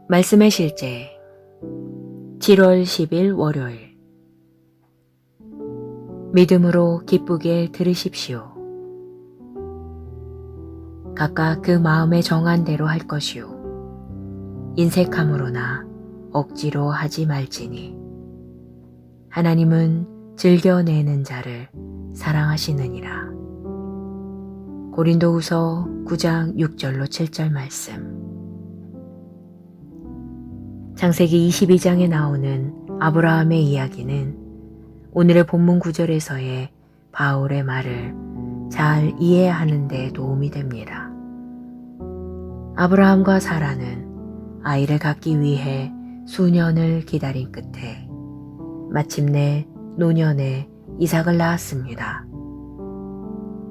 말씀의 실제 7월 10일 월요일. 믿음으로 기쁘게 들으십시오. 각각 그 마음에 정한 대로 할 것이요 인색함으로나 억지로 하지 말지니 하나님은 즐겨내는 자를 사랑하시느니라. 고린도후서 9장 6절로 7절 말씀. 창세기 22장에 나오는 아브라함의 이야기는 오늘의 본문 구절에서의 바울의 말을 잘 이해하는 데 도움이 됩니다. 아브라함과 사라는 아이를 갖기 위해 수년을 기다린 끝에 마침내 노년에 이삭을 낳았습니다.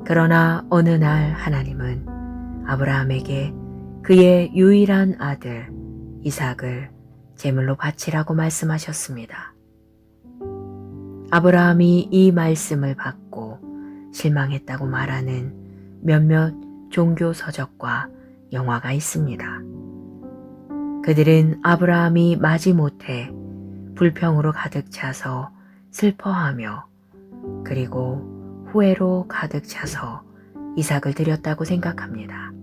그러나 어느 날 하나님은 아브라함에게 그의 유일한 아들 이삭을 제물로 바치라고 말씀하셨습니다. 아브라함이 이 말씀을 받고 실망했다고 말하는 몇몇 종교 서적과 영화가 있습니다. 그들은 아브라함이 마지못해 불평으로 가득 차서 슬퍼하며 그리고 후회로 가득 차서 이삭을 드렸다고 생각합니다.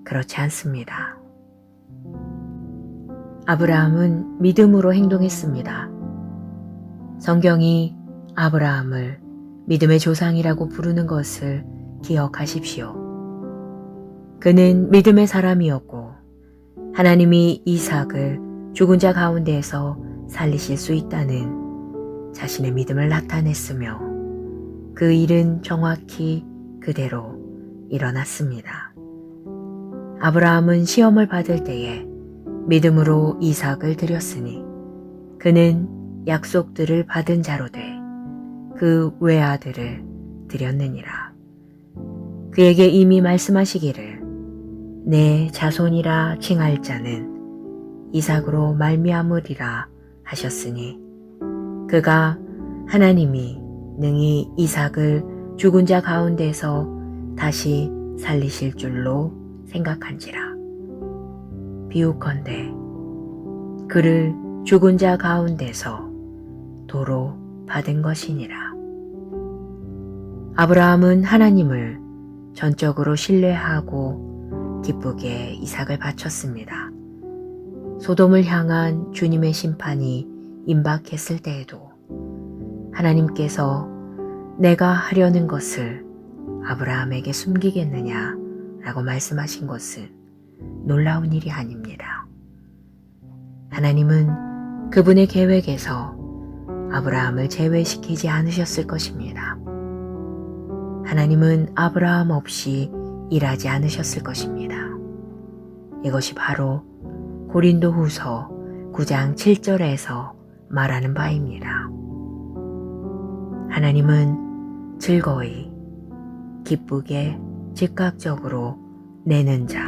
그렇지 않습니다. 아브라함은 믿음으로 행동했습니다. 성경이 아브라함을 믿음의 조상이라고 부르는 것을 기억하십시오. 그는 믿음의 사람이었고 하나님이 이삭을 죽은 자 가운데에서 살리실 수 있다는 자신의 믿음을 나타냈으며 그 일은 정확히 그대로 일어났습니다. 아브라함은 시험을 받을 때에 믿음으로 이삭을 드렸으니 그는 약속들을 받은 자로 돼 그 외아들을 드렸느니라. 그에게 이미 말씀하시기를 내 자손이라 칭할 자는 이삭으로 말미암으리라 하셨으니 그가 하나님이 능히 이삭을 죽은 자 가운데서 다시 살리실 줄로 생각한지라. 비유컨대 그를 죽은 자 가운데서 도로 받은 것이니라. 아브라함은 하나님을 전적으로 신뢰하고 기쁘게 이삭을 바쳤습니다. 소돔을 향한 주님의 심판이 임박했을 때에도 하나님께서 내가 하려는 것을 아브라함에게 숨기겠느냐 라고 말씀하신 것은 놀라운 일이 아닙니다. 하나님은 그분의 계획에서 아브라함을 제외시키지 않으셨을 것입니다. 하나님은 아브라함 없이 일하지 않으셨을 것입니다. 이것이 바로 고린도후서 9장 7절에서 말하는 바입니다. 하나님은 즐거이 기쁘게 즉각적으로 내는 자,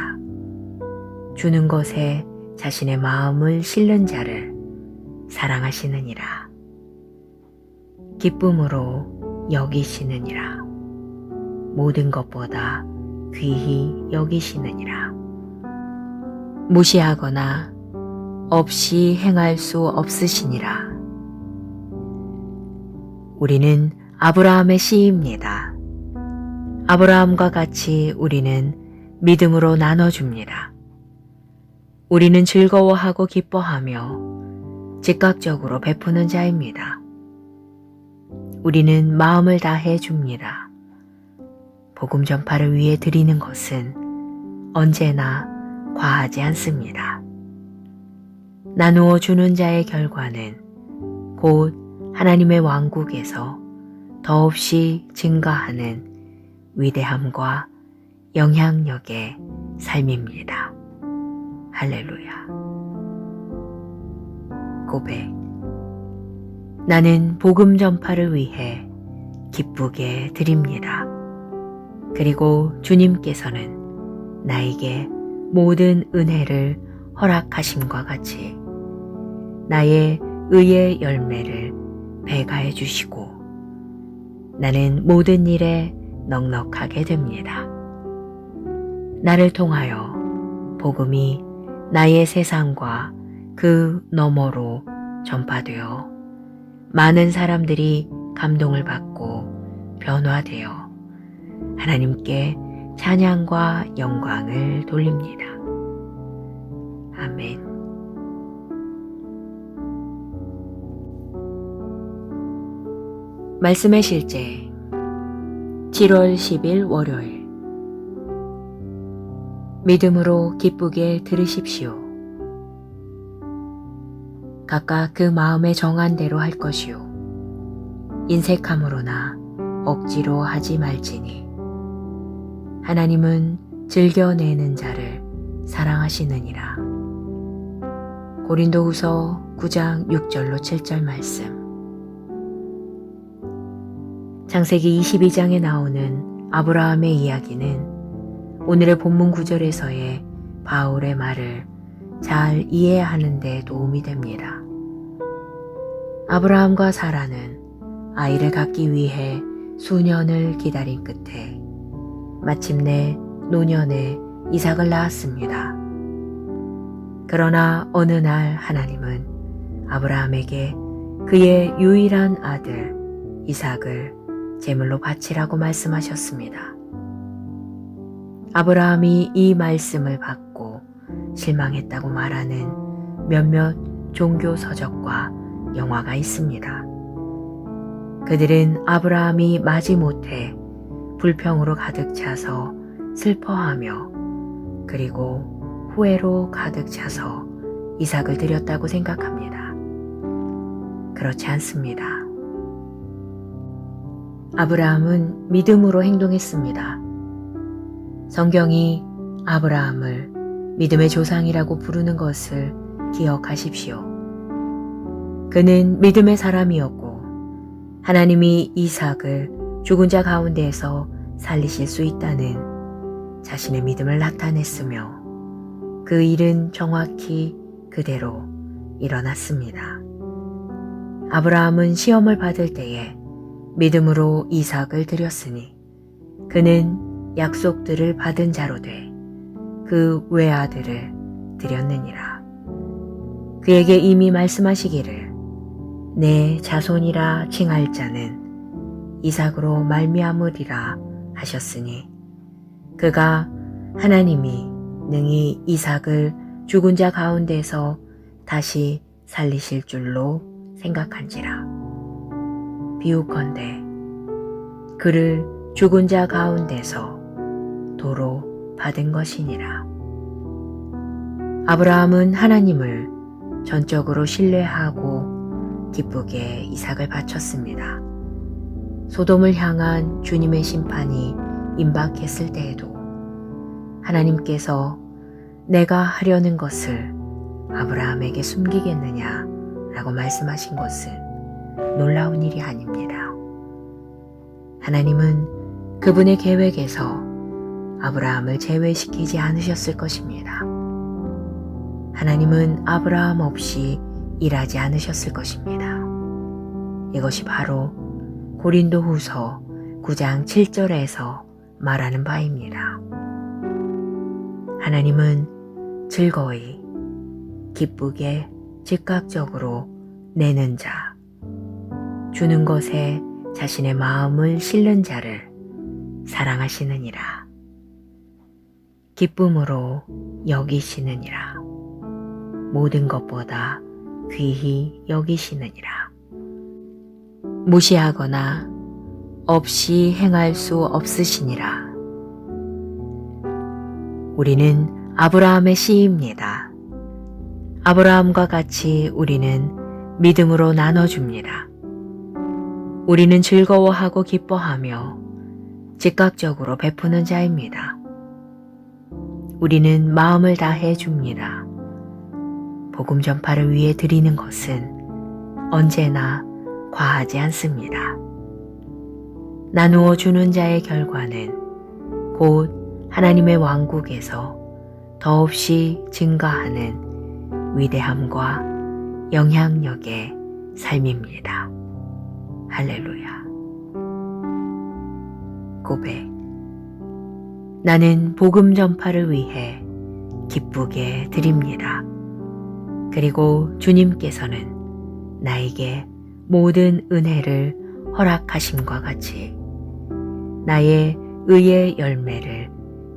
주는 것에 자신의 마음을 실는 자를 사랑하시느니라. 기쁨으로 여기시느니라. 모든 것보다 귀히 여기시느니라. 무시하거나 없이 행할 수 없으시니라. 우리는 아브라함의 씨입니다. 아브라함과 같이 우리는 믿음으로 나눠줍니다. 우리는 즐거워하고 기뻐하며 즉각적으로 베푸는 자입니다. 우리는 마음을 다해 줍니다. 복음 전파를 위해 드리는 것은 언제나 과하지 않습니다. 나누어 주는 자의 결과는 곧 하나님의 왕국에서 더없이 증가하는 위대함과 영향력의 삶입니다. 할렐루야. 고백. 나는 복음 전파를 위해 기쁘게 드립니다. 그리고 주님께서는 나에게 모든 은혜를 허락하심과 같이 나의 의의 열매를 배가해 주시고 나는 모든 일에 넉넉하게 됩니다. 나를 통하여 복음이 나의 세상과 그 너머로 전파되어 많은 사람들이 감동을 받고 변화되어 하나님께 찬양과 영광을 돌립니다. 아멘. 말씀의 실제 7월 10일 월요일. 믿음으로 기쁘게 들으십시오. 각각 그 마음에 정한 대로 할 것이요 인색함으로나 억지로 하지 말지니 하나님은 즐겨내는 자를 사랑하시느니라. 고린도후서 9장 6절로 7절 말씀. 창세기 22장에 나오는 아브라함의 이야기는 오늘의 본문 구절에서의 바울의 말을 잘 이해하는 데 도움이 됩니다. 아브라함과 사라는 아이를 갖기 위해 수년을 기다린 끝에 마침내 노년에 이삭을 낳았습니다. 그러나 어느 날 하나님은 아브라함에게 그의 유일한 아들 이삭을 제물로 바치라고 말씀하셨습니다. 아브라함이 이 말씀을 받고 실망했다고 말하는 몇몇 종교 서적과 영화가 있습니다. 그들은 아브라함이 마지못해 불평으로 가득 차서 슬퍼하며 그리고 후회로 가득 차서 이삭을 드렸다고 생각합니다. 그렇지 않습니다. 아브라함은 믿음으로 행동했습니다. 성경이 아브라함을 믿음의 조상이라고 부르는 것을 기억하십시오. 그는 믿음의 사람이었고 하나님이 이삭을 죽은 자 가운데에서 살리실 수 있다는 자신의 믿음을 나타냈으며 그 일은 정확히 그대로 일어났습니다. 아브라함은 시험을 받을 때에 믿음으로 이삭을 드렸으니 그는 약속들을 받은 자로 돼 그 외아들을 드렸느니라. 그에게 이미 말씀하시기를 내 자손이라 칭할 자는 이삭으로 말미암으리라 하셨으니 그가 하나님이 능히 이삭을 죽은 자 가운데서 다시 살리실 줄로 생각한지라. 비유컨대 그를 죽은 자 가운데서 도로 받은 것이니라. 아브라함은 하나님을 전적으로 신뢰하고 기쁘게 이삭을 바쳤습니다. 소돔을 향한 주님의 심판이 임박했을 때에도 하나님께서 내가 하려는 것을 아브라함에게 숨기겠느냐 라고 말씀하신 것은 놀라운 일이 아닙니다. 하나님은 그분의 계획에서 아브라함을 제외시키지 않으셨을 것입니다. 하나님은 아브라함 없이 일하지 않으셨을 것입니다. 이것이 바로 고린도후서 9장 7절에서 말하는 바입니다. 하나님은 즐거이 기쁘게 즉각적으로 내는 자, 주는 것에 자신의 마음을 실는 자를 사랑하시느니라. 기쁨으로 여기시느니라. 모든 것보다 귀히 여기시느니라. 무시하거나 없이 행할 수 없으시니라. 우리는 아브라함의 씨입니다. 아브라함과 같이 우리는 믿음으로 나눠줍니다. 우리는 즐거워하고 기뻐하며 즉각적으로 베푸는 자입니다. 우리는 마음을 다해 줍니다. 복음 전파를 위해 드리는 것은 언제나 과하지 않습니다. 나누어 주는 자의 결과는 곧 하나님의 왕국에서 더없이 증가하는 위대함과 영향력의 삶입니다. 할렐루야. 고백. 나는 복음 전파를 위해 기쁘게 드립니다. 그리고 주님께서는 나에게 모든 은혜를 허락하심과 같이 나의 의의 열매를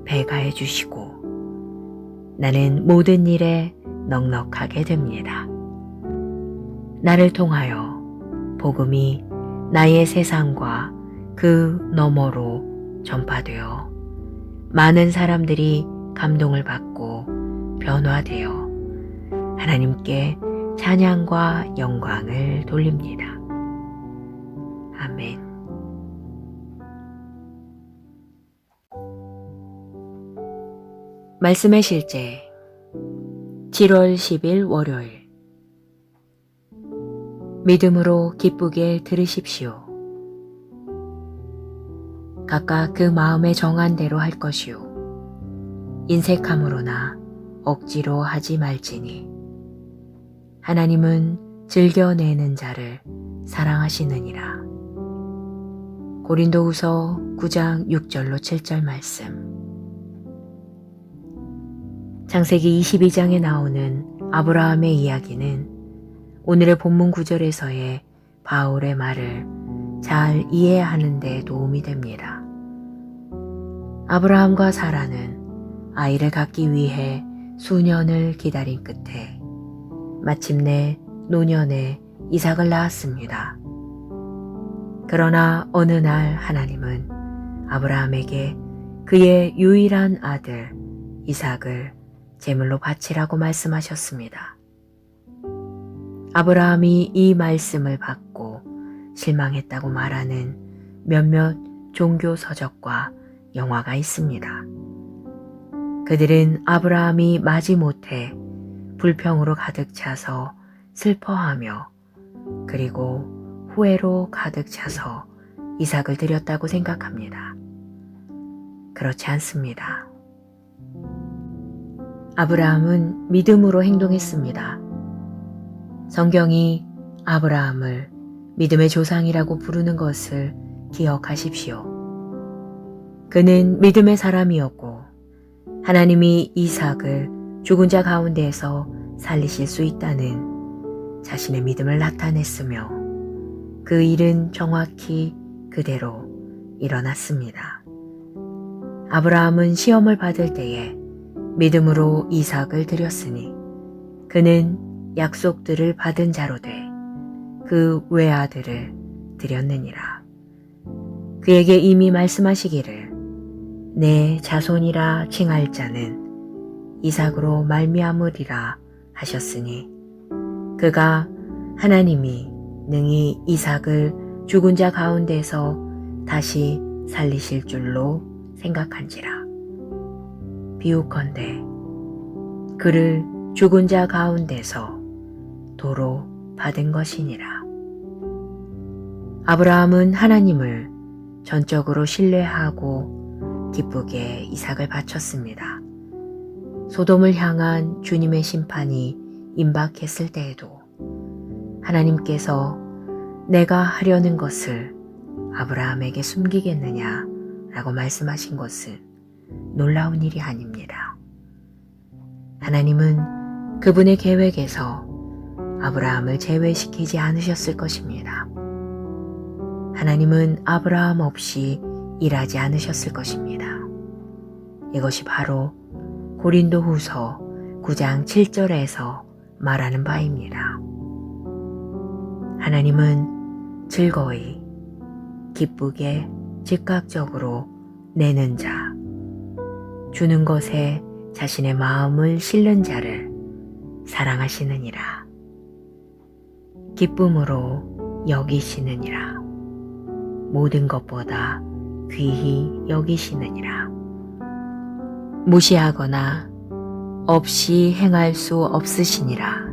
배가해 주시고 나는 모든 일에 넉넉하게 됩니다. 나를 통하여 복음이 나의 세상과 그 너머로 전파되어 많은 사람들이 감동을 받고 변화되어 하나님께 찬양과 영광을 돌립니다. 아멘. 말씀의 실제 7월 10일 월요일 믿음으로 기쁘게 들으십시오. 각각 그 마음에 정한 대로 할 것이요 인색함으로나 억지로 하지 말지니 하나님은 즐겨내는 자를 사랑하시느니라. 고린도후서 9장 6절로 7절 말씀. 창세기 22장에 나오는 아브라함의 이야기는 오늘의 본문 구절에서의 바울의 말을 잘 이해하는 데 도움이 됩니다. 아브라함과 사라는 아이를 갖기 위해 수년을 기다린 끝에 마침내 노년에 이삭을 낳았습니다. 그러나 어느 날 하나님은 아브라함에게 그의 유일한 아들 이삭을 제물로 바치라고 말씀하셨습니다. 아브라함이 이 말씀을 받고 실망했다고 말하는 몇몇 종교 서적과 영화가 있습니다. 그들은 아브라함이 마지못해 불평으로 가득 차서 슬퍼하며 그리고 후회로 가득 차서 이삭을 드렸다고 생각합니다. 그렇지 않습니다. 아브라함은 믿음으로 행동했습니다. 성경이 아브라함을 믿음의 조상이라고 부르는 것을 기억하십시오. 그는 믿음의 사람이었고 하나님이 이삭을 죽은 자 가운데에서 살리실 수 있다는 자신의 믿음을 나타냈으며 그 일은 정확히 그대로 일어났습니다. 아브라함은 시험을 받을 때에 믿음으로 이삭을 드렸으니 그는 약속들을 받은 자로 돼 그 외아들을 드렸느니라. 그에게 이미 말씀하시기를 내 자손이라 칭할 자는 이삭으로 말미암으리라 하셨으니 그가 하나님이 능히 이삭을 죽은 자 가운데서 다시 살리실 줄로 생각한지라. 비유컨대 그를 죽은 자 가운데서 도로 받은 것이니라. 아브라함은 하나님을 전적으로 신뢰하고 기쁘게 이삭을 바쳤습니다. 소돔을 향한 주님의 심판이 임박했을 때에도 하나님께서 내가 하려는 것을 아브라함에게 숨기겠느냐 라고 말씀하신 것은 놀라운 일이 아닙니다. 하나님은 그분의 계획에서 아브라함을 제외시키지 않으셨을 것입니다. 하나님은 아브라함 없이 일하지 않으셨을 것입니다. 이것이 바로 고린도후서 9장 7절에서 말하는 바입니다. 하나님은 즐거이 기쁘게 즉각적으로 내는 자, 주는 것에 자신의 마음을 실는 자를 사랑하시느니라. 기쁨으로 여기시느니라. 모든 것보다 귀히 여기시느니라. 무시하거나 없이 행할 수 없으시니라.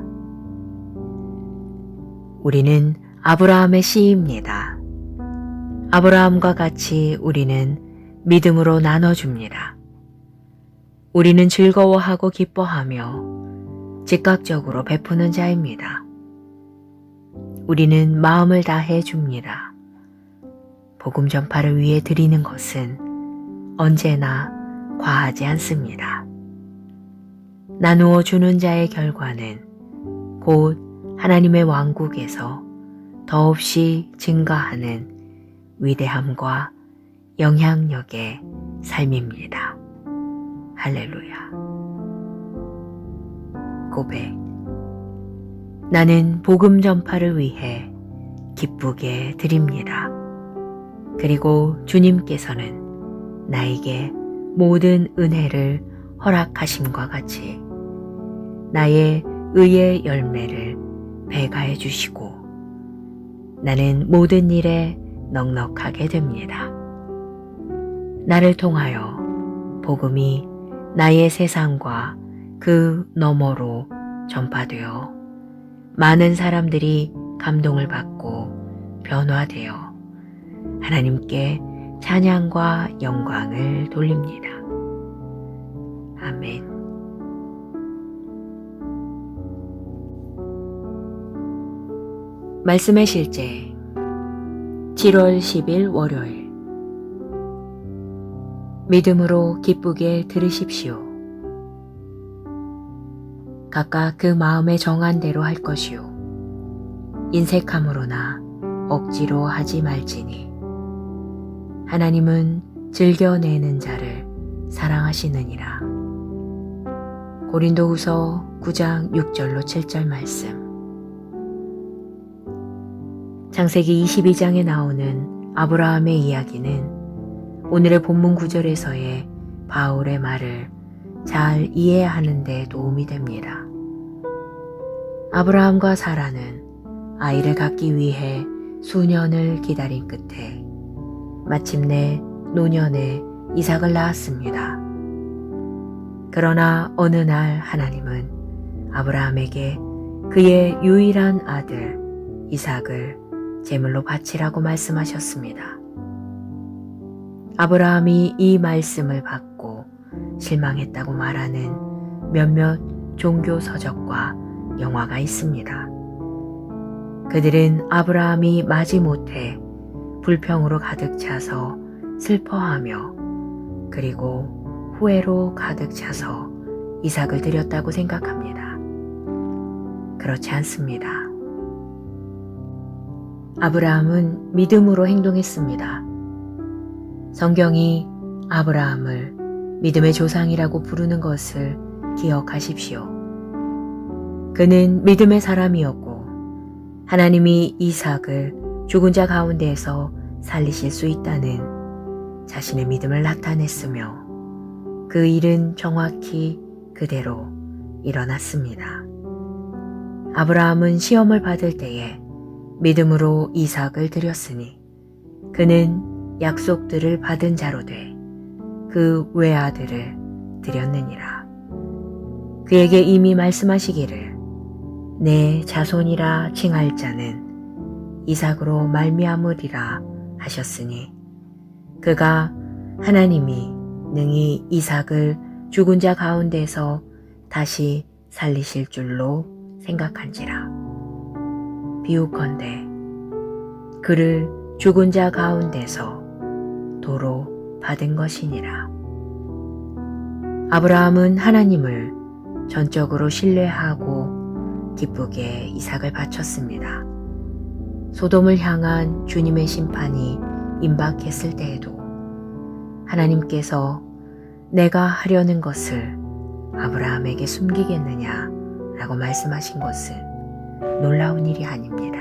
우리는 아브라함의 씨입니다. 아브라함과 같이 우리는 믿음으로 나눠줍니다. 우리는 즐거워하고 기뻐하며 즉각적으로 베푸는 자입니다. 우리는 마음을 다해 줍니다. 복음 전파를 위해 드리는 것은 언제나 과하지 않습니다. 나누어 주는 자의 결과는 곧 하나님의 왕국에서 더없이 증가하는 위대함과 영향력의 삶입니다. 할렐루야. 고백. 나는 복음 전파를 위해 기쁘게 드립니다. 그리고 주님께서는 나에게 모든 은혜를 허락하심과 같이 나의 의의 열매를 배가해 주시고 나는 모든 일에 넉넉하게 됩니다. 나를 통하여 복음이 나의 세상과 그 너머로 전파되어 많은 사람들이 감동을 받고 변화되어 하나님께 찬양과 영광을 돌립니다. 아멘. 말씀의 실제 7월 10일 월요일. 믿음으로 기쁘게 들으십시오. 각각 그 마음에 정한 대로 할 것이요 인색함으로나 억지로 하지 말지니 하나님은 즐겨내는 자를 사랑하시느니라. 고린도후서 9장 6절로 7절 말씀. 창세기 22장에 나오는 아브라함의 이야기는 오늘의 본문 구절에서의 바울의 말을 잘 이해하는 데 도움이 됩니다. 아브라함과 사라는 아이를 갖기 위해 수년을 기다린 끝에 마침내 노년에 이삭을 낳았습니다. 그러나 어느 날 하나님은 아브라함에게 그의 유일한 아들 이삭을 제물로 바치라고 말씀하셨습니다. 아브라함이 이 말씀을 받고 실망했다고 말하는 몇몇 종교 서적과 영화가 있습니다. 그들은 아브라함이 마지못해 불평으로 가득 차서 슬퍼하며 그리고 후회로 가득 차서 이삭을 드렸다고 생각합니다. 그렇지 않습니다. 아브라함은 믿음으로 행동했습니다. 성경이 아브라함을 믿음의 조상이라고 부르는 것을 기억하십시오. 그는 믿음의 사람이었고 하나님이 이삭을 죽은 자 가운데에서 살리실 수 있다는 자신의 믿음을 나타냈으며 그 일은 정확히 그대로 일어났습니다. 아브라함은 시험을 받을 때에 믿음으로 이삭을 드렸으니 그는 약속들을 받은 자로 돼 그 외아들을 드렸느니라. 그에게 이미 말씀하시기를 내 자손이라 칭할 자는 이삭으로 말미암으리라 하셨으니 그가 하나님이 능히 이삭을 죽은 자 가운데서 다시 살리실 줄로 생각한지라. 비유컨대 그를 죽은 자 가운데서 도로 받은 것이니라. 아브라함은 하나님을 전적으로 신뢰하고 기쁘게 이삭을 바쳤습니다. 소돔을 향한 주님의 심판이 임박했을 때에도 하나님께서 내가 하려는 것을 아브라함에게 숨기겠느냐 라고 말씀하신 것은 놀라운 일이 아닙니다.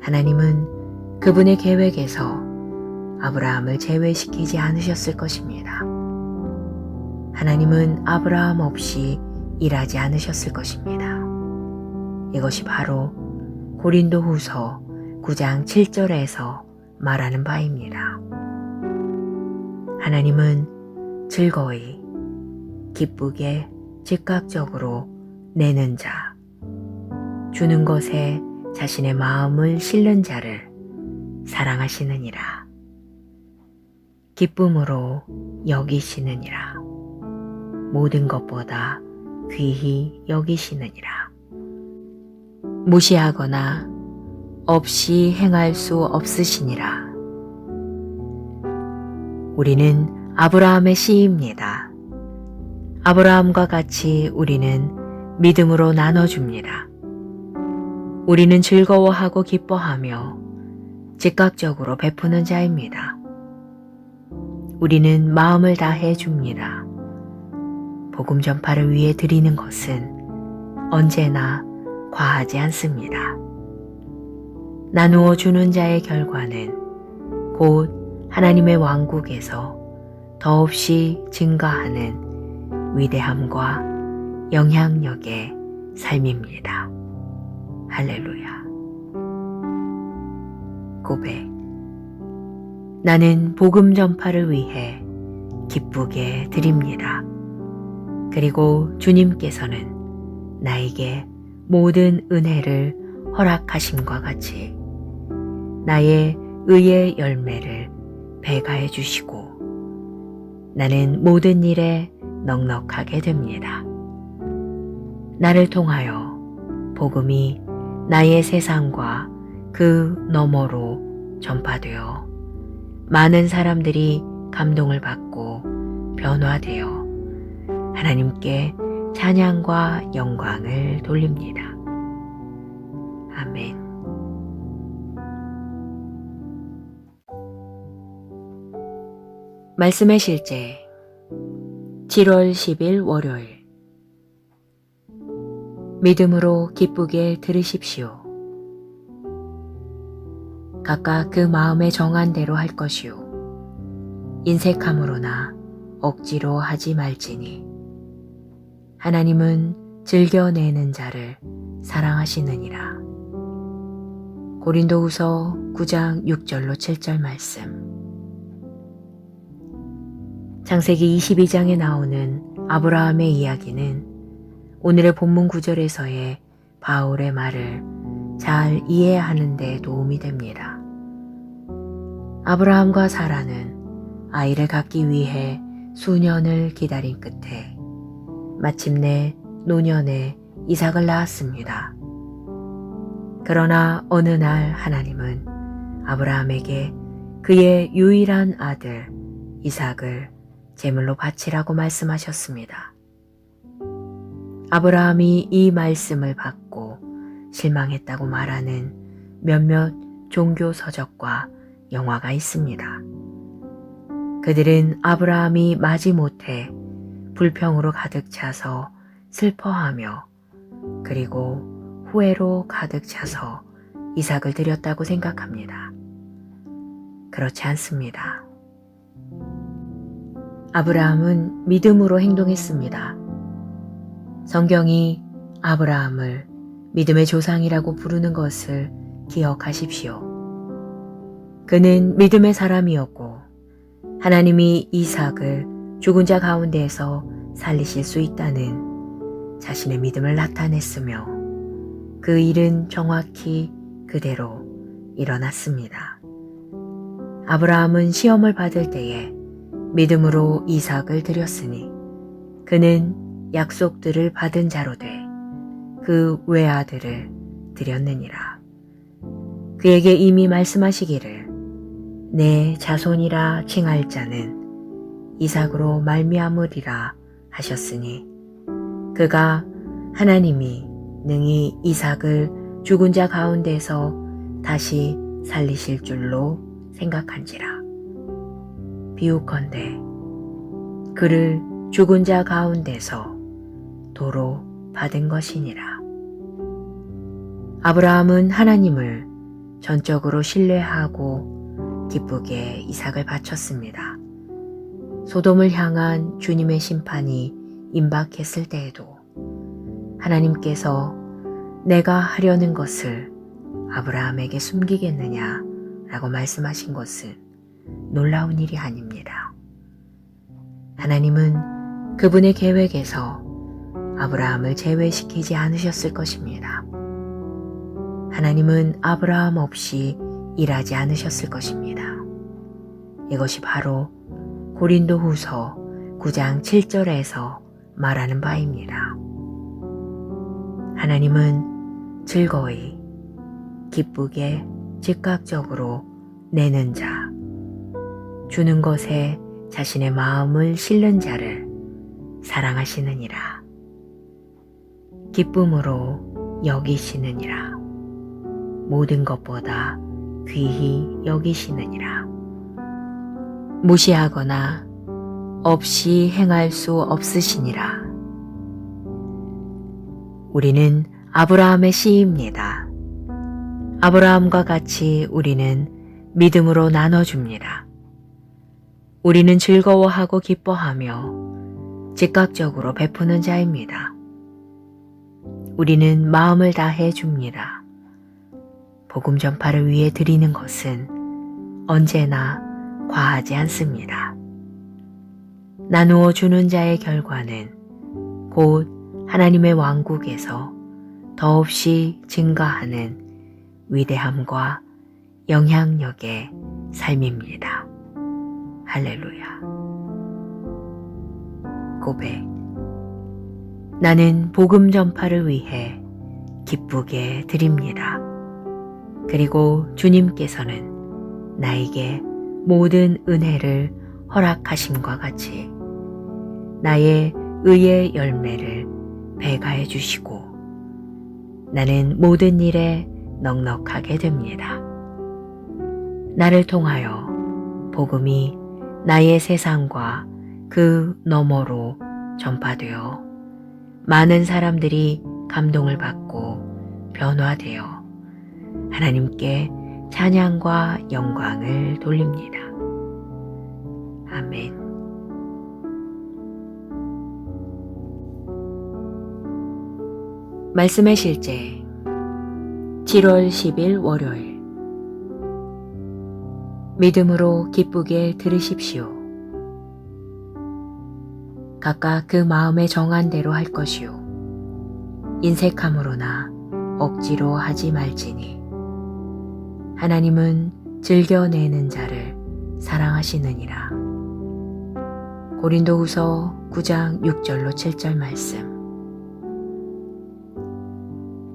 하나님은 그분의 계획에서 아브라함을 제외시키지 않으셨을 것입니다. 하나님은 아브라함 없이 일하지 않으셨을 것입니다. 이것이 바로 고린도후서 9장 7절에서 말하는 바입니다. 하나님은 즐거이 기쁘게 즉각적으로 내는 자, 주는 것에 자신의 마음을 실는 자를 사랑하시느니라. 기쁨으로 여기시느니라. 모든 것보다 귀히 여기시느니라. 무시하거나 없이 행할 수 없으시니라. 우리는 아브라함의 씨입니다. 아브라함과 같이 우리는 믿음으로 나눠줍니다. 우리는 즐거워하고 기뻐하며 즉각적으로 베푸는 자입니다. 우리는 마음을 다해 줍니다. 복음 전파를 위해 드리는 것은 언제나 과하지 않습니다. 나누어 주는 자의 결과는 곧 하나님의 왕국에서 더없이 증가하는 위대함과 영향력의 삶입니다. 할렐루야. 고백. 나는 복음 전파를 위해 기쁘게 드립니다. 그리고 주님께서는 나에게 모든 은혜를 허락하심과 같이 나의 의의 열매를 배가해 주시고 나는 모든 일에 넉넉하게 됩니다. 나를 통하여 복음이 나의 세상과 그 너머로 전파되어 많은 사람들이 감동을 받고 변화되어 하나님께 찬양과 영광을 돌립니다. 아멘. 말씀의 실제 7월 10일 월요일. 믿음으로 기쁘게 들으십시오. 각각 그 마음에 정한 대로 할 것이요 인색함으로나 억지로 하지 말지니 하나님은 즐겨내는 자를 사랑하시느니라. 고린도후서 9장 6절로 7절 말씀. 창세기 22장에 나오는 아브라함의 이야기는 오늘의 본문 구절에서의 바울의 말을 잘 이해하는 데 도움이 됩니다. 아브라함과 사라는 아이를 갖기 위해 수년을 기다린 끝에 마침내 노년에 이삭을 낳았습니다. 그러나 어느 날 하나님은 아브라함에게 그의 유일한 아들 이삭을 제물로 바치라고 말씀하셨습니다. 아브라함이 이 말씀을 받고 실망했다고 말하는 몇몇 종교 서적과 영화가 있습니다. 그들은 아브라함이 마지못해 불평으로 가득 차서 슬퍼하며 그리고 후회로 가득 차서 이삭을 드렸다고 생각합니다. 그렇지 않습니다. 아브라함은 믿음으로 행동했습니다. 성경이 아브라함을 믿음의 조상이라고 부르는 것을 기억하십시오. 그는 믿음의 사람이었고 하나님이 이삭을 죽은 자 가운데에서 살리실 수 있다는 자신의 믿음을 나타냈으며 그 일은 정확히 그대로 일어났습니다. 아브라함은 시험을 받을 때에 믿음으로 이삭을 드렸으니 그는 약속들을 받은 자로 돼 그 외아들을 드렸느니라. 그에게 이미 말씀하시기를 내 자손이라 칭할 자는 이삭으로 말미암으리라 하셨으니 그가 하나님이 능히 이삭을 죽은 자 가운데서 다시 살리실 줄로 생각한지라. 비유컨대 그를 죽은 자 가운데서 도로 받은 것이니라. 아브라함은 하나님을 전적으로 신뢰하고 기쁘게 이삭을 바쳤습니다. 소돔을 향한 주님의 심판이 임박했을 때에도 하나님께서 내가 하려는 것을 아브라함에게 숨기겠느냐 라고 말씀하신 것은 놀라운 일이 아닙니다. 하나님은 그분의 계획에서 아브라함을 제외시키지 않으셨을 것입니다. 하나님은 아브라함 없이 일하지 않으셨을 것입니다. 이것이 바로 고린도후서 9장 7절에서 말하는 바입니다. 하나님은 즐거이 기쁘게 즉각적으로 내는 자, 주는 것에 자신의 마음을 실는 자를 사랑하시느니라. 기쁨으로 여기시느니라. 모든 것보다 귀히 여기시느니라. 무시하거나 없이 행할 수 없으시니라. 우리는 아브라함의 씨입니다. 아브라함과 같이 우리는 믿음으로 나눠줍니다. 우리는 즐거워하고 기뻐하며 즉각적으로 베푸는 자입니다. 우리는 마음을 다해 줍니다. 복음 전파를 위해 드리는 것은 언제나 과하지 않습니다. 나누어 주는 자의 결과는 곧 하나님의 왕국에서 더없이 증가하는 위대함과 영향력의 삶입니다. 할렐루야. 고백. 나는 복음 전파를 위해 기쁘게 드립니다. 그리고 주님께서는 나에게 모든 은혜를 허락하심과 같이 나의 의의 열매를 배가해 주시고 나는 모든 일에 넉넉하게 됩니다. 나를 통하여 복음이 나의 세상과 그 너머로 전파되어 많은 사람들이 감동을 받고 변화되어 하나님께 찬양과 영광을 돌립니다. 아멘. 말씀의 실제 7월 10일 월요일. 믿음으로 기쁘게 들으십시오. 각각 그 마음에 정한 대로 할 것이요 인색함으로나 억지로 하지 말지니 하나님은 즐겨내는 자를 사랑하시느니라. 고린도후서 9장 6절로 7절 말씀.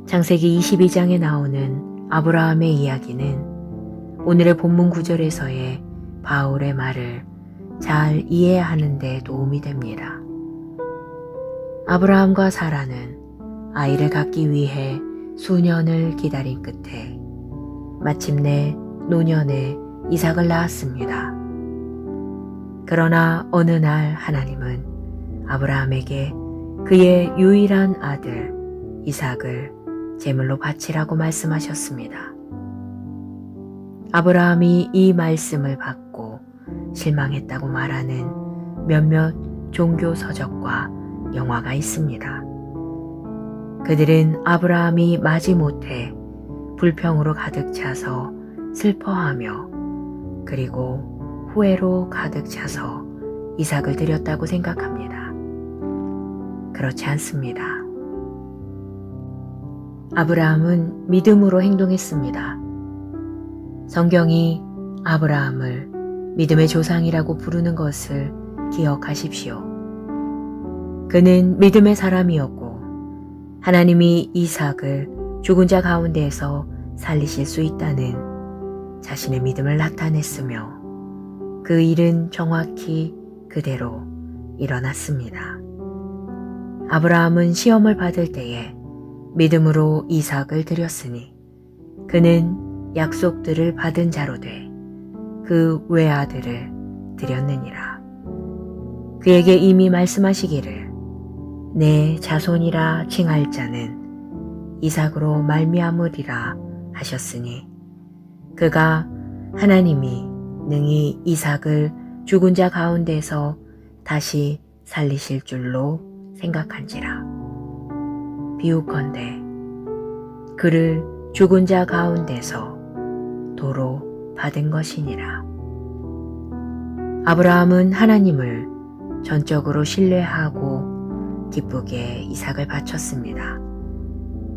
창세기 22장에 나오는 아브라함의 이야기는 오늘의 본문 구절에서의 바울의 말을 잘 이해하는 데 도움이 됩니다. 아브라함과 사라는 아이를 갖기 위해 수년을 기다린 끝에 마침내 노년에 이삭을 낳았습니다. 그러나 어느 날 하나님은 아브라함에게 그의 유일한 아들 이삭을 제물로 바치라고 말씀하셨습니다. 아브라함이 이 말씀을 받고 실망했다고 말하는 몇몇 종교 서적과 영화가 있습니다. 그들은 아브라함이 마지못해 불평으로 가득 차서 슬퍼하며 그리고 후회로 가득 차서 이삭을 드렸다고 생각합니다. 그렇지 않습니다. 아브라함은 믿음으로 행동했습니다. 성경이 아브라함을 믿음의 조상이라고 부르는 것을 기억하십시오. 그는 믿음의 사람이었고 하나님이 이삭을 죽은 자 가운데에서 살리실 수 있다는 자신의 믿음을 나타냈으며 그 일은 정확히 그대로 일어났습니다. 아브라함은 시험을 받을 때에 믿음으로 이삭을 드렸으니 그는 약속들을 받은 자로 돼 그 외아들을 드렸느니라. 그에게 이미 말씀하시기를 내 자손이라 칭할 자는 이삭으로 말미암으리라 하셨으니 그가 하나님이 능히 이삭을 죽은 자 가운데서 다시 살리실 줄로 생각한지라. 비유컨대 그를 죽은 자 가운데서 도로 받은 것이니라. 아브라함은 하나님을 전적으로 신뢰하고 기쁘게 이삭을 바쳤습니다.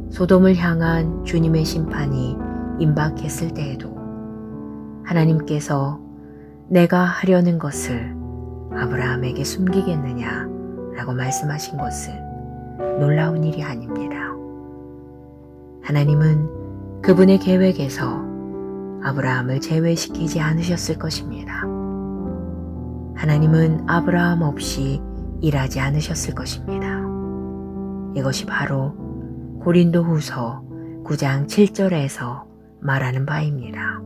소돔을 향한 주님의 심판이 임박했을 때에도 하나님께서 내가 하려는 것을 아브라함에게 숨기겠느냐 라고 말씀하신 것은 놀라운 일이 아닙니다. 하나님은 그분의 계획에서 아브라함을 제외시키지 않으셨을 것입니다. 하나님은 아브라함 없이 일하지 않으셨을 것입니다. 이것이 바로 고린도후서 9장 7절에서 말하는 바입니다.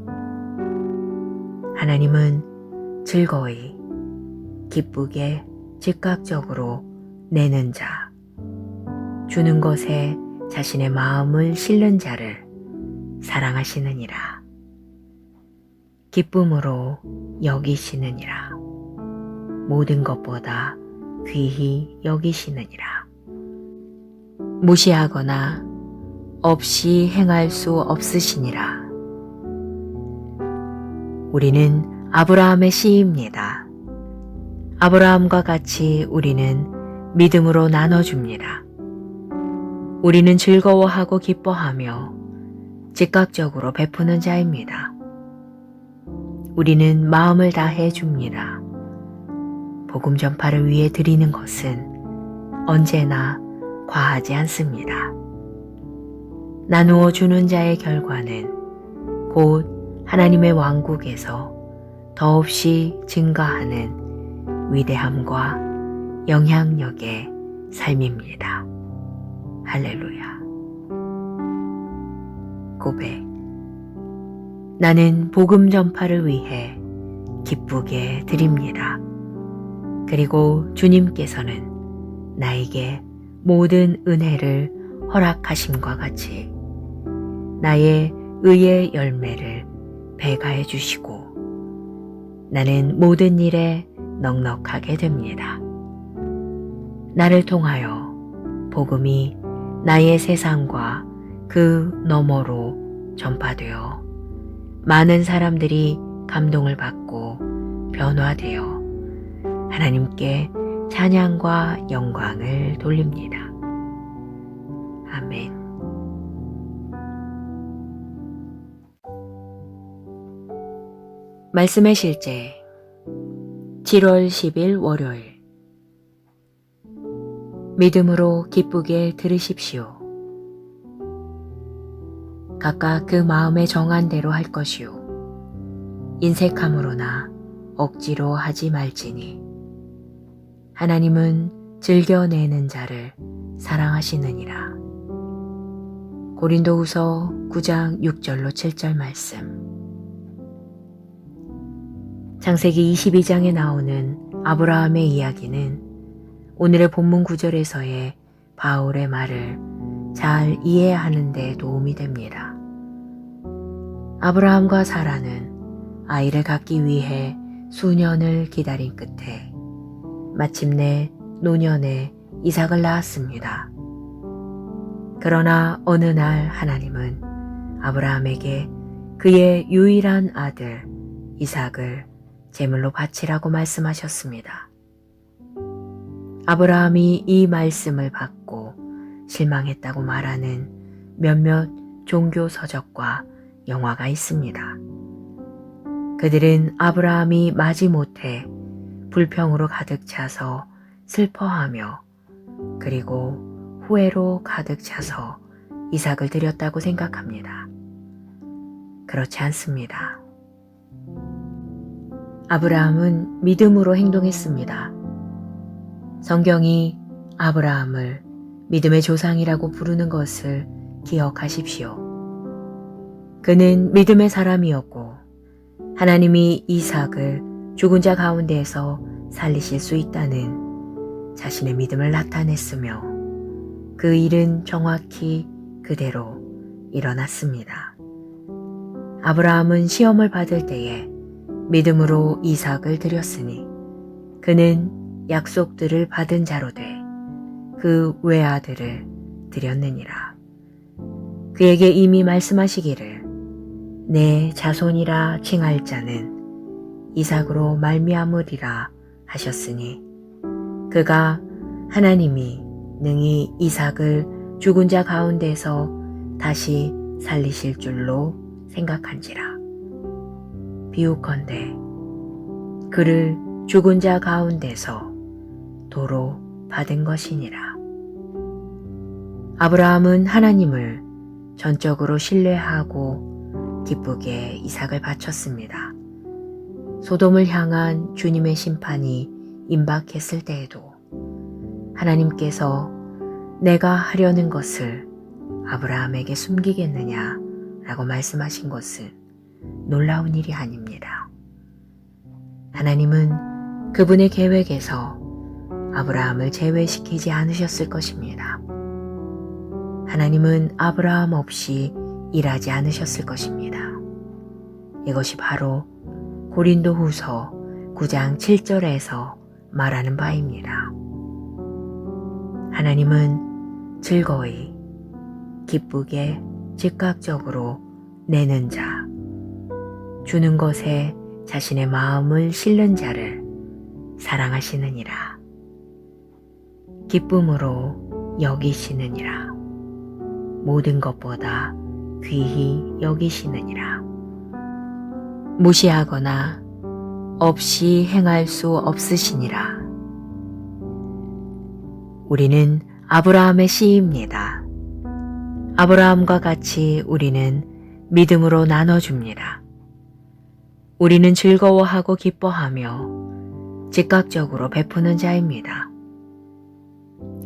하나님은 즐거이, 기쁘게 즉각적으로 내는 자, 주는 것에 자신의 마음을 실는 자를 사랑하시느니라. 기쁨으로 여기시느니라. 모든 것보다 귀히 여기시느니라. 무시하거나 없이 행할 수 없으시니라. 우리는 아브라함의 씨입니다. 아브라함과 같이 우리는 믿음으로 나눠줍니다. 우리는 즐거워하고 기뻐하며 즉각적으로 베푸는 자입니다. 우리는 마음을 다해 줍니다. 복음 전파를 위해 드리는 것은 언제나 과하지 않습니다. 나누어 주는 자의 결과는 곧 하나님의 왕국에서 더없이 증가하는 위대함과 영향력의 삶입니다. 할렐루야. 고백. 나는 복음 전파를 위해 기쁘게 드립니다. 그리고 주님께서는 나에게 모든 은혜를 허락하심과 같이 나의 의의 열매를 배가해 주시고 나는 모든 일에 넉넉하게 됩니다. 나를 통하여 복음이 나의 세상과 그 너머로 전파되어 많은 사람들이 감동을 받고 변화되어 하나님께 찬양과 영광을 돌립니다. 아멘. 말씀의 실제 7월 10일 월요일. 믿음으로 기쁘게 들으십시오. 각각 그 마음에 정한 대로 할 것이요 인색함으로나 억지로 하지 말지니 하나님은 즐겨내는 자를 사랑하시느니라. 고린도후서 9장 6절로 7절 말씀. 창세기 22장에 나오는 아브라함의 이야기는 오늘의 본문 구절에서의 바울의 말을 잘 이해하는 데 도움이 됩니다. 아브라함과 사라는 아이를 갖기 위해 수년을 기다린 끝에 마침내 노년에 이삭을 낳았습니다. 그러나 어느 날 하나님은 아브라함에게 그의 유일한 아들 이삭을 제물로 바치라고 말씀하셨습니다. 아브라함이 이 말씀을 받고 실망했다고 말하는 몇몇 종교 서적과 영화가 있습니다. 그들은 아브라함이 마지못해 불평으로 가득 차서 슬퍼하며 그리고 후회로 가득 차서 이삭을 드렸다고 생각합니다. 그렇지 않습니다. 아브라함은 믿음으로 행동했습니다. 성경이 아브라함을 믿음의 조상이라고 부르는 것을 기억하십시오. 그는 믿음의 사람이었고 하나님이 이삭을 죽은 자 가운데에서 살리실 수 있다는 자신의 믿음을 나타냈으며 그 일은 정확히 그대로 일어났습니다. 아브라함은 시험을 받을 때에 믿음으로 이삭을 드렸으니 그는 약속들을 받은 자로 돼 그 외아들을 드렸느니라. 그에게 이미 말씀하시기를 내 자손이라 칭할 자는 이삭으로 말미암으리라 하셨으니 그가 하나님이 능히 이삭을 죽은 자 가운데서 다시 살리실 줄로 생각한지라. 비유컨대 그를 죽은 자 가운데서 도로 받은 것이니라. 아브라함은 하나님을 전적으로 신뢰하고 기쁘게 이삭을 바쳤습니다. 소돔을 향한 주님의 심판이 임박했을 때에도 하나님께서 내가 하려는 것을 아브라함에게 숨기겠느냐 라고 말씀하신 것은 놀라운 일이 아닙니다. 하나님은 그분의 계획에서 아브라함을 제외시키지 않으셨을 것입니다. 하나님은 아브라함 없이 일하지 않으셨을 것입니다. 이것이 바로 고린도후서 9장 7절에서 말하는 바입니다. 하나님은 즐거이, 기쁘게, 즉각적으로 내는 자, 주는 것에 자신의 마음을 실는 자를 사랑하시느니라. 기쁨으로 여기시느니라. 모든 것보다 귀히 여기시느니라. 무시하거나 없이 행할 수 없으시니라. 우리는 아브라함의 씨입니다. 아브라함과 같이 우리는 믿음으로 나눠줍니다. 우리는 즐거워하고 기뻐하며 즉각적으로 베푸는 자입니다.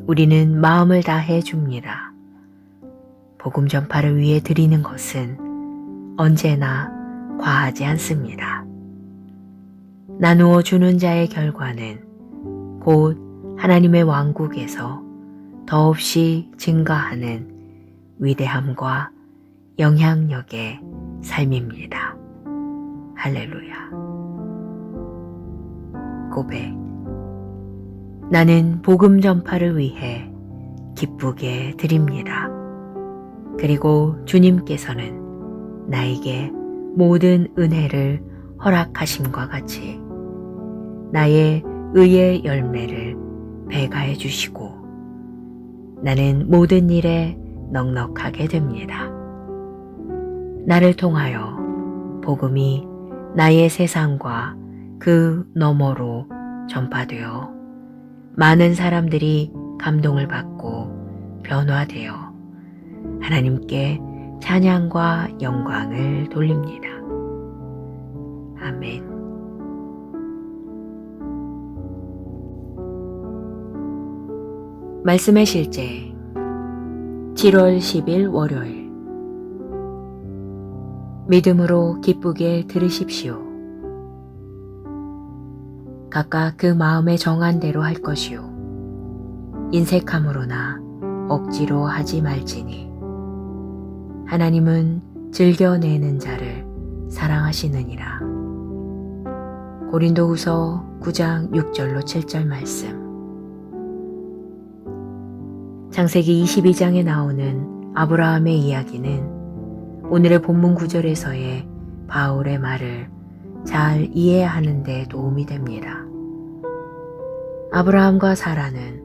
우리는 마음을 다해 줍니다. 복음 전파를 위해 드리는 것은 언제나 과하지 않습니다. 나누어 주는 자의 결과는 곧 하나님의 왕국에서 더없이 증가하는 위대함과 영향력의 삶입니다. 할렐루야. 고백. 나는 복음 전파를 위해 기쁘게 드립니다. 그리고 주님께서는 나에게 모든 은혜를 허락하심과 같이 나의 의의 열매를 배가해 주시고 나는 모든 일에 넉넉하게 됩니다. 나를 통하여 복음이 나의 세상과 그 너머로 전파되어 많은 사람들이 감동을 받고 변화되어 하나님께 찬양과 영광을 돌립니다. 아멘. 말씀의 실제 7월 10일 월요일. 믿음으로 기쁘게 들으십시오. 각각 그 마음에 정한 대로 할 것이요 인색함으로나 억지로 하지 말지니 하나님은 즐겨내는 자를 사랑하시느니라. 고린도후서 9장 6절로 7절 말씀. 창세기 22장에 나오는 아브라함의 이야기는 오늘의 본문 구절에서의 바울의 말을 잘 이해하는 데 도움이 됩니다. 아브라함과 사라는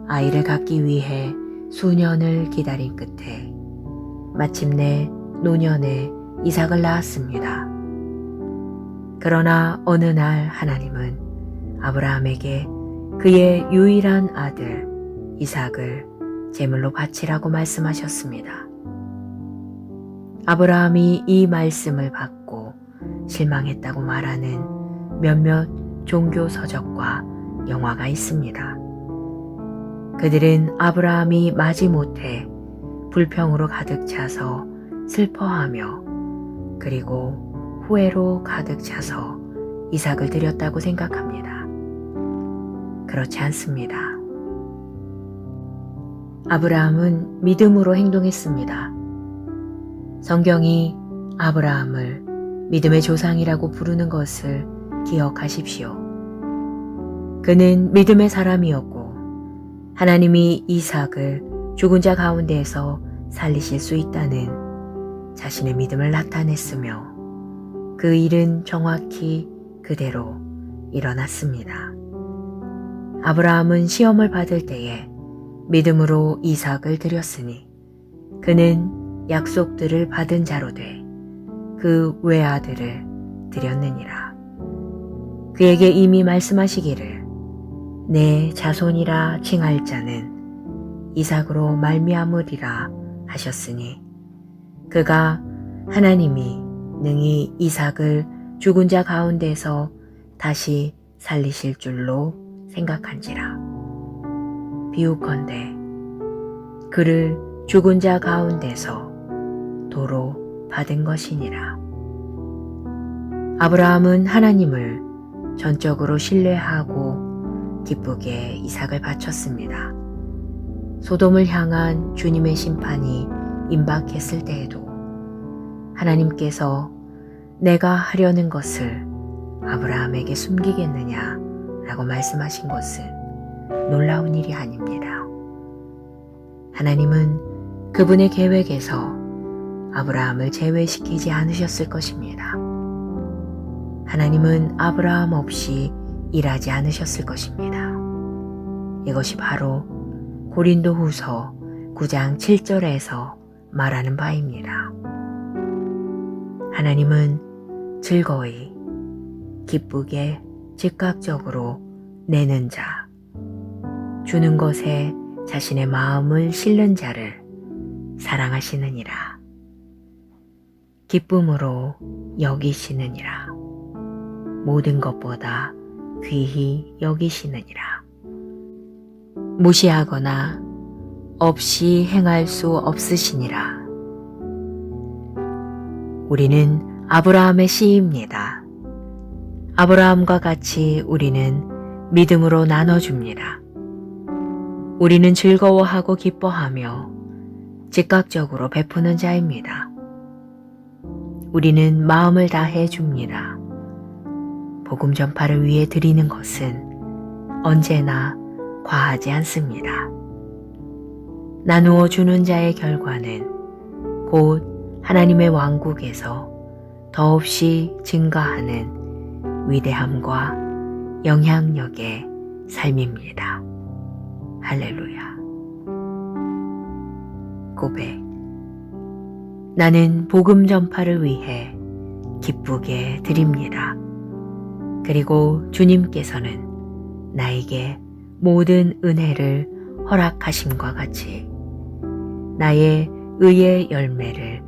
아이를 갖기 위해 수년을 기다린 끝에 마침내 노년에 이삭을 낳았습니다. 그러나 어느 날 하나님은 아브라함에게 그의 유일한 아들 이삭을 제물로 바치라고 말씀하셨습니다. 아브라함이 이 말씀을 받고 실망했다고 말하는 몇몇 종교 서적과 영화가 있습니다. 그들은 아브라함이 마지못해 불평으로 가득 차서 슬퍼하며 그리고 후회로 가득 차서 이삭을 드렸다고 생각합니다. 그렇지 않습니다. 아브라함은 믿음으로 행동했습니다. 성경이 아브라함을 믿음의 조상이라고 부르는 것을 기억하십시오. 그는 믿음의 사람이었고 하나님이 이삭을 죽은 자 가운데에서 살리실 수 있다는 자신의 믿음을 나타냈으며 그 일은 정확히 그대로 일어났습니다. 아브라함은 시험을 받을 때에 믿음으로 이삭을 드렸으니 그는 약속들을 받은 자로 돼 그 외아들을 드렸느니라. 그에게 이미 말씀하시기를 내 자손이라 칭할 자는 이삭으로 말미암으리라 하셨으니 그가 하나님이 능히 이삭을 죽은 자 가운데서 다시 살리실 줄로 생각한지라. 비웃건대 그를 죽은 자 가운데서 도로 받은 것이니라. 아브라함은 하나님을 전적으로 신뢰하고 기쁘게 이삭을 바쳤습니다. 소돔을 향한 주님의 심판이 임박했을 때에도 하나님께서 내가 하려는 것을 아브라함에게 숨기겠느냐 라고 말씀하신 것은 놀라운 일이 아닙니다. 하나님은 그분의 계획에서 아브라함을 제외시키지 않으셨을 것입니다. 하나님은 아브라함 없이 일하지 않으셨을 것입니다. 이것이 바로 고린도후서 9장 7절에서 말하는 바입니다. 하나님은 즐거이 기쁘게 즉각적으로 내는 자, 주는 것에 자신의 마음을 실는 자를 사랑하시느니라. 기쁨으로 여기시느니라. 모든 것보다 귀히 여기시느니라. 무시하거나 없이 행할 수 없으시니라. 우리는 아브라함의 씨입니다. 아브라함과 같이 우리는 믿음으로 나눠줍니다. 우리는 즐거워하고 기뻐하며 즉각적으로 베푸는 자입니다. 우리는 마음을 다해 줍니다. 복음 전파를 위해 드리는 것은 언제나 과하지 않습니다. 나누어 주는 자의 결과는 곧 하나님의 왕국에서 더없이 증가하는 위대함과 영향력의 삶입니다. 할렐루야. 고백. 나는 복음 전파를 위해 기쁘게 드립니다. 그리고 주님께서는 나에게 모든 은혜를 허락하심과 같이 나의 의의 열매를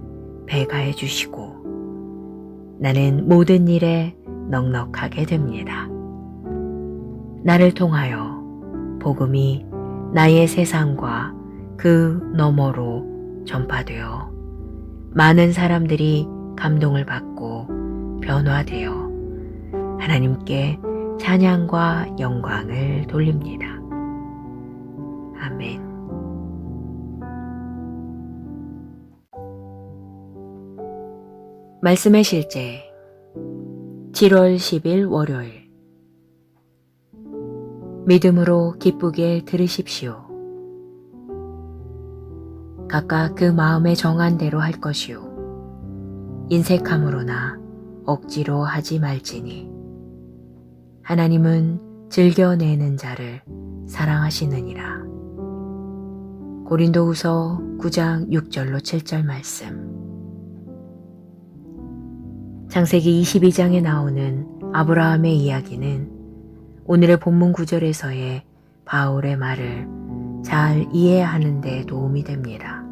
배가해 주시고 나는 모든 일에 넉넉하게 됩니다. 나를 통하여 복음이 나의 세상과 그 너머로 전파되어 많은 사람들이 감동을 받고 변화되어 하나님께 찬양과 영광을 돌립니다. 아멘. 말씀의 실제 7월 10일 월요일. 믿음으로 기쁘게 들으십시오. 각각 그 마음에 정한 대로 할 것이요 인색함으로나 억지로 하지 말지니 하나님은 즐겨내는 자를 사랑하시느니라. 고린도후서 9장 6절로 7절 말씀. 창세기 22장에 나오는 아브라함의 이야기는 오늘의 본문 구절에서의 바울의 말을 잘 이해하는 데 도움이 됩니다.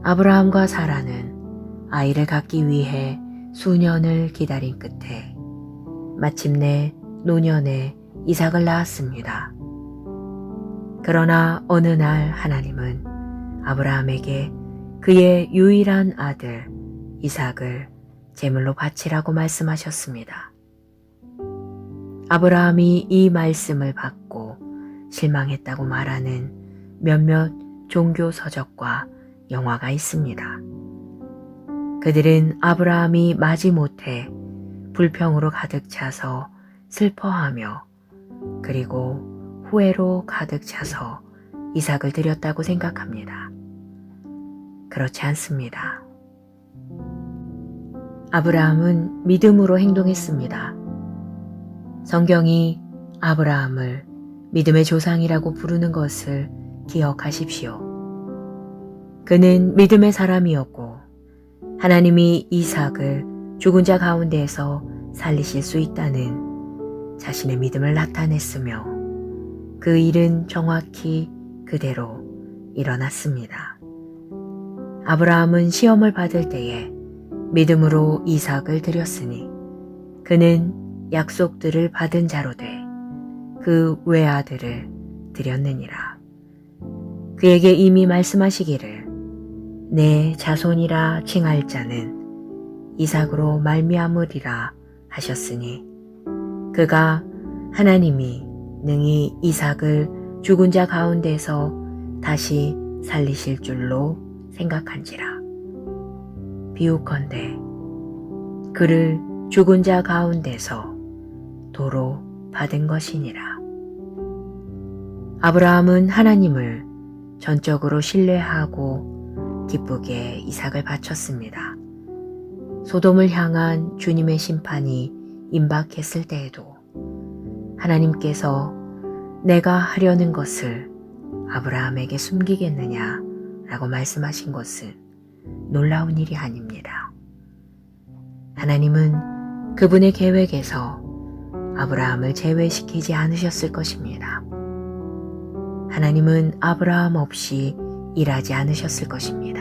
아브라함과 사라는 아이를 갖기 위해 수년을 기다린 끝에 마침내 노년에 이삭을 낳았습니다. 그러나 어느 날 하나님은 아브라함에게 그의 유일한 아들 이삭을 제물로 바치라고 말씀하셨습니다. 아브라함이 이 말씀을 받고 실망했다고 말하는 몇몇 종교 서적과 영화가 있습니다. 그들은 아브라함이 마지못해 불평으로 가득 차서 슬퍼하며 그리고 후회로 가득 차서 이삭을 드렸다고 생각합니다. 그렇지 않습니다. 아브라함은 믿음으로 행동했습니다. 성경이 아브라함을 믿음의 조상이라고 부르는 것을 기억하십시오. 그는 믿음의 사람이었고 하나님이 이삭을 죽은 자 가운데에서 살리실 수 있다는 자신의 믿음을 나타냈으며 그 일은 정확히 그대로 일어났습니다. 아브라함은 시험을 받을 때에 믿음으로 이삭을 드렸으니 그는 약속들을 받은 자로 돼 그 외아들을 드렸느니라. 그에게 이미 말씀하시기를 내 자손이라 칭할 자는 이삭으로 말미암으리라 하셨으니 그가 하나님이 능히 이삭을 죽은 자 가운데서 다시 살리실 줄로 생각한지라. 비유컨대 그를 죽은 자 가운데서 도로 받은 것이니라. 아브라함은 하나님을 전적으로 신뢰하고 기쁘게 이삭을 바쳤습니다. 소돔을 향한 주님의 심판이 임박했을 때에도 하나님께서 내가 하려는 것을 아브라함에게 숨기겠느냐 라고 말씀하신 것은 놀라운 일이 아닙니다. 하나님은 그분의 계획에서 아브라함을 제외시키지 않으셨을 것입니다. 하나님은 아브라함 없이 일하지 않으셨을 것입니다.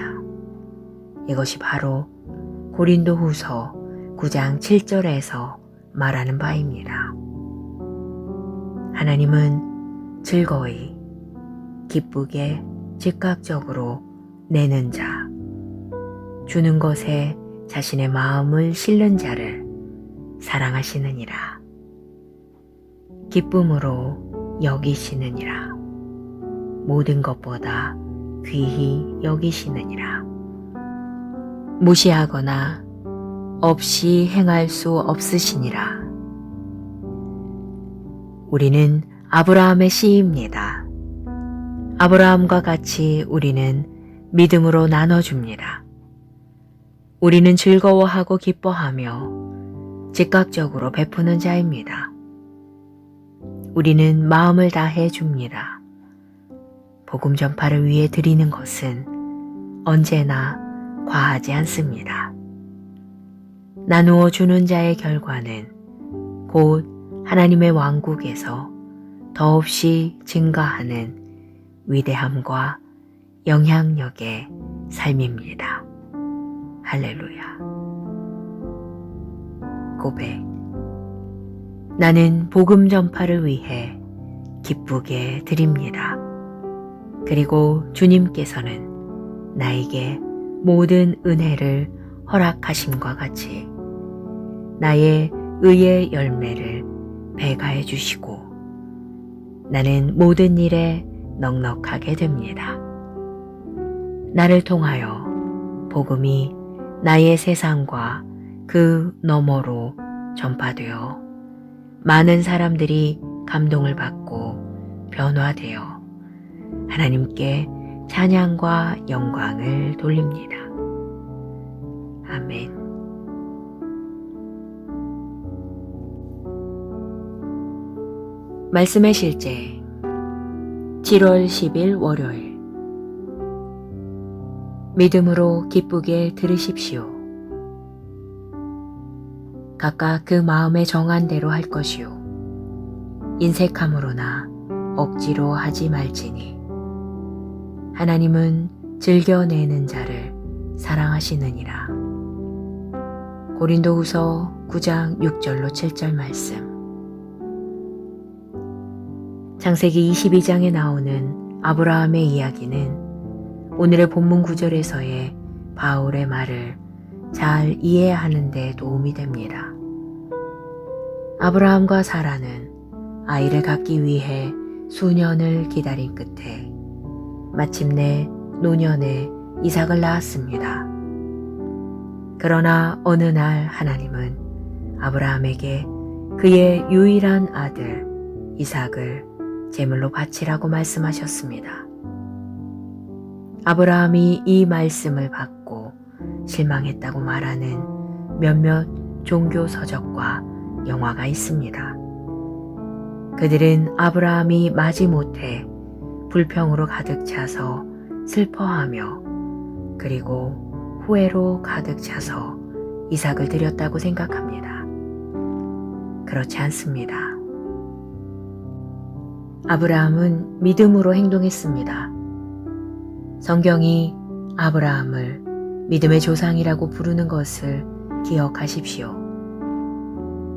이것이 바로 고린도후서 9장 7절에서 말하는 바입니다. 하나님은 즐거이 기쁘게 즉각적으로 내는 자, 주는 것에 자신의 마음을 실는 자를 사랑하시느니라. 기쁨으로 여기시느니라. 모든 것보다 귀히 여기시느니라. 무시하거나 없이 행할 수 없으시니라. 우리는 아브라함의 씨입니다. 아브라함과 같이 우리는 믿음으로 나눠줍니다. 우리는 즐거워하고 기뻐하며 즉각적으로 베푸는 자입니다. 우리는 마음을 다해 줍니다. 복음 전파를 위해 드리는 것은 언제나 과하지 않습니다. 나누어 주는 자의 결과는 곧 하나님의 왕국에서 더없이 증가하는 위대함과 영향력의 삶입니다. 할렐루야. 고백. 나는 복음 전파를 위해 기쁘게 드립니다. 그리고 주님께서는 나에게 모든 은혜를 허락하심과 같이 나의 의의 열매를 배가해 주시고 나는 모든 일에 넉넉하게 됩니다. 나를 통하여 복음이 나의 세상과 그 너머로 전파되어 많은 사람들이 감동을 받고 변화되어 하나님께 찬양과 영광을 돌립니다. 아멘. 말씀의 실제 7월 10일 월요일. 믿음으로 기쁘게 들으십시오. 각각 그 마음에 정한 대로 할 것이요 인색함으로나 억지로 하지 말지니 하나님은 즐겨내는 자를 사랑하시느니라. 고린도후서 9장 6절로 7절 말씀. 창세기 22장에 나오는 아브라함의 이야기는 오늘의 본문 구절에서의 바울의 말을 잘 이해하는 데 도움이 됩니다. 아브라함과 사라는 아이를 갖기 위해 수년을 기다린 끝에 마침내 노년에 이삭을 낳았습니다. 그러나 어느 날 하나님은 아브라함에게 그의 유일한 아들 이삭을 제물로 바치라고 말씀하셨습니다. 아브라함이 이 말씀을 받고 실망했다고 말하는 몇몇 종교 서적과 영화가 있습니다. 그들은 아브라함이 마지못해 불평으로 가득 차서 슬퍼하며 그리고 후회로 가득 차서 이삭을 드렸다고 생각합니다. 그렇지 않습니다. 아브라함은 믿음으로 행동했습니다. 성경이 아브라함을 믿음의 조상이라고 부르는 것을 기억하십시오.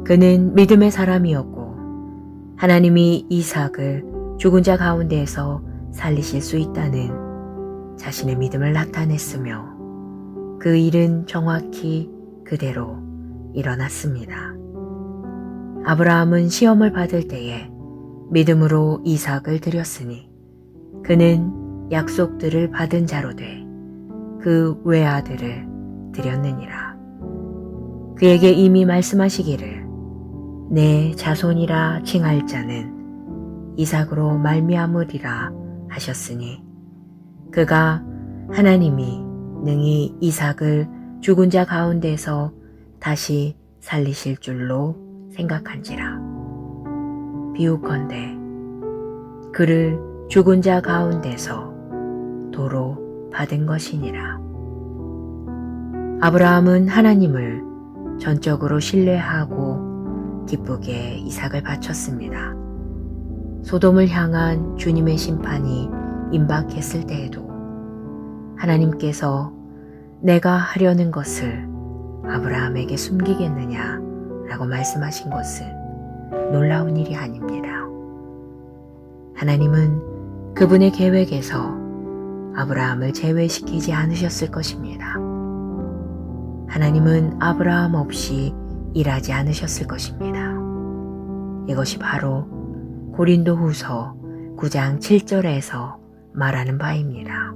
그는 믿음의 사람이었고 하나님이 이삭을 죽은 자 가운데에서 살리실 수 있다는 자신의 믿음을 나타냈으며 그 일은 정확히 그대로 일어났습니다. 아브라함은 시험을 받을 때에 믿음으로 이삭을 드렸으니 그는 약속들을 받은 자로 돼 그 외아들을 드렸느니라. 그에게 이미 말씀하시기를 내 자손이라 칭할 자는 이삭으로 말미암으리라 하셨으니 그가 하나님이 능히 이삭을 죽은 자 가운데서 다시 살리실 줄로 생각한지라. 비유컨대 그를 죽은 자 가운데서 도로 받은 것이니라. 아브라함은 하나님을 전적으로 신뢰하고 기쁘게 이삭을 바쳤습니다. 소돔을 향한 주님의 심판이 임박했을 때에도 하나님께서 내가 하려는 것을 아브라함에게 숨기겠느냐 라고 말씀하신 것은 놀라운 일이 아닙니다. 하나님은 그분의 계획에서 아브라함을 제외시키지 않으셨을 것입니다. 하나님은 아브라함 없이 일하지 않으셨을 것입니다. 이것이 바로 고린도후서 9장 7절에서 말하는 바입니다.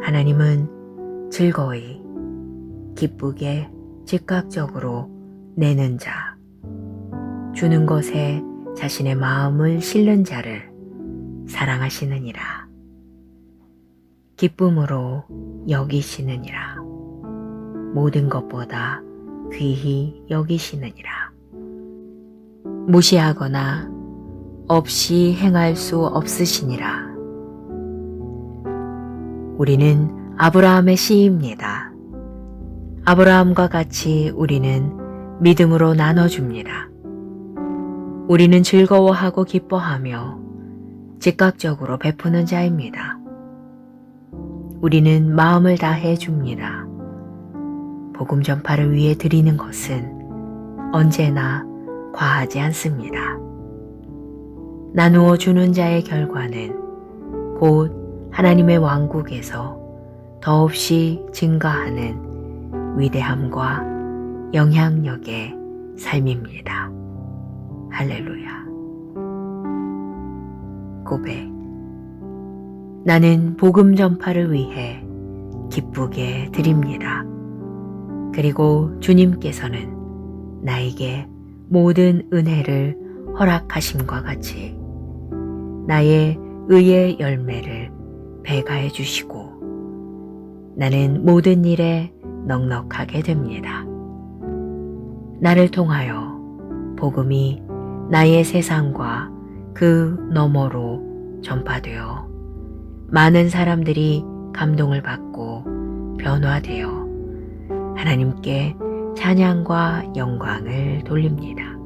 하나님은 즐거이 기쁘게 즉각적으로 내는 자, 주는 것에 자신의 마음을 실는 자를 사랑하시느니라. 기쁨으로 여기시느니라. 모든 것보다 귀히 여기시느니라. 무시하거나 없이 행할 수 없으시니라. 우리는 아브라함의 씨입니다. 아브라함과 같이 우리는 믿음으로 나눠줍니다. 우리는 즐거워하고 기뻐하며 즉각적으로 베푸는 자입니다. 우리는 마음을 다해 줍니다. 복음 전파를 위해 드리는 것은 언제나 과하지 않습니다. 나누어 주는 자의 결과는 곧 하나님의 왕국에서 더없이 증가하는 위대함과 영향력의 삶입니다. 할렐루야. 고백. 나는 복음 전파를 위해 기쁘게 드립니다. 그리고 주님께서는 나에게 모든 은혜를 허락하심과 같이 나의 의의 열매를 배가해 주시고 나는 모든 일에 넉넉하게 됩니다. 나를 통하여 복음이 나의 세상과 그 너머로 전파되어 많은 사람들이 감동을 받고 변화되어 하나님께 찬양과 영광을 돌립니다.